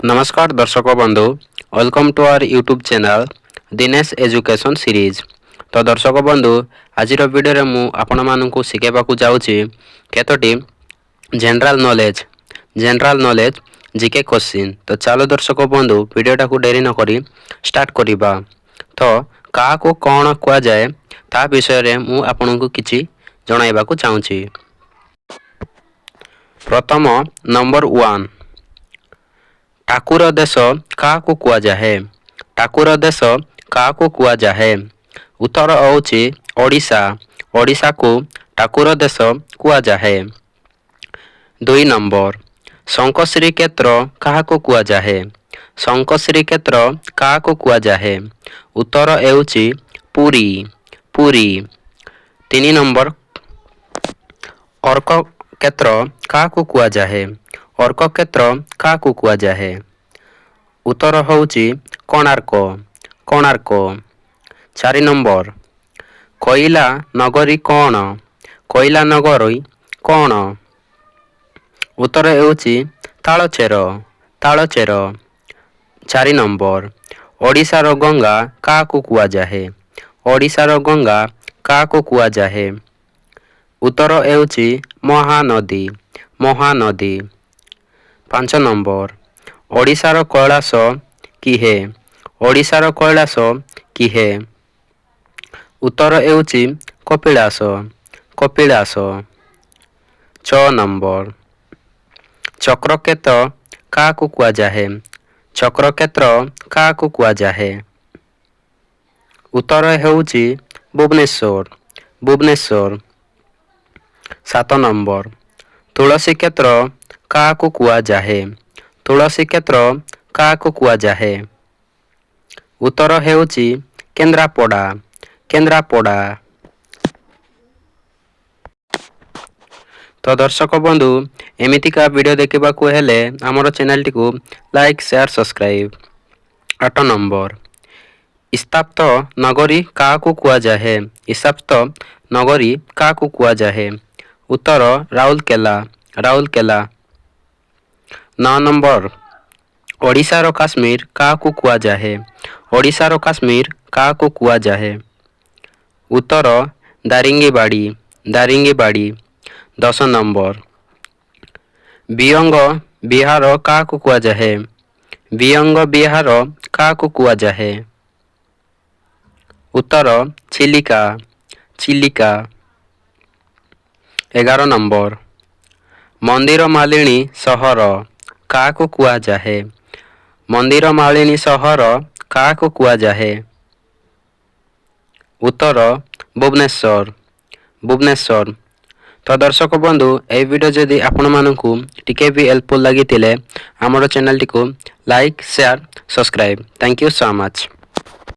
नमस्कार दर्शक बंधु welcome to our YouTube channel Dinesh education series. तो दर्शक बंधु आज वीडियो मु आपण मानकु शिखेबाकू जाउची केतोटी जनरल नॉलेज जीके क्वेश्चन। तो चलो दर्शक बंधु वीडियोटा को डेरी न करी स्टार्ट करिबा। तो का को कोन कुआ जाए ता विषय रे मु आपनकु किछि जणाइबाकू चाहूची। प्रथम नंबर 1 ठाकुर देश क्या कुआ जाए। ठाकुर देश क्या कुआ जाए। उत्तर होची ओडिशा। ओडिशा को ठाकुर देश कुआ जाए। 2 नंबर शंख श्रीक्षेत्र क्या कुआ जाए। शंख श्रीक्षेत्र क्या कुआ जाए। उत्तर होची पुरी। पुरी। 3 नंबर अर्क क्षेत्र क्या कुआ जाए। अर्क क्षेत्र क्या कुआ जाए। उत्तर होची कोणार्क। कोणार्क। 4 नंबर कोइला नगरी कौन। कोइला नगरी कौन। उत्तर होची तालचेर। तालचेर। 4 नंबर ओडिशार गंगा क्या कुआ जाए। ओडिशार गंगा क्या कुआ जाए। उत्तर होची महानदी। महानदी। 5 नंबर ओडिशार कैलाश किहे। ओडिशार कैलाश किहे। उत्तर होची कपिलास। कपिलास। 6 नंबर चक्रक्षेत्र क्या कुआ जाए। चक्रक्षेत्र क्या कुआ जाए। उत्तर होची भुवनेश्वर। भुवनेश्वर। 7 नंबर तुलसी क्षेत्र क्या कुआ जाए। तुलसी क्षेत्र क्या कुआ जाए। उत्तर होची केन्द्रापड़ा। केन्द्रापड़ा। तो दर्शक बंधु एमितिका वीडियो देखा हेले आमर चैनल टी को लाइक शेयर सब्सक्राइब। 8 नंबर स्थापित नगरी क्या कुआ जाए। स्थापित नगरी क्या कुआ जाए। उत्तर राउरकेला। राउरकेला। 9 नंबर ओडिशार काश्मीर क्या कुआ जाए। ओडिशार काश्मीर क्या कुआ जाए। उत्तर दारिंगीबाड़ी। दारिंगीबाड़ी। 10 नंबर बियंग बिहार क्या कुआ जाए। बियंग बिहार क्या कुआ जाए। उत्तर चिलिका। चिलिका। 11 नंबर मंदिर मालिनी सहर क्या कुआ जाए। मंदिर मालिनी सहर क्या कुआ जाए। उत्तर भुवनेश्वर। भुवनेश्वर। तो दर्शक बंधु ए वीडियो जदि आपण मानकु टिके भी हेल्पफुल लगी आमर चैनल टी को like share subscribe. Thank you so much.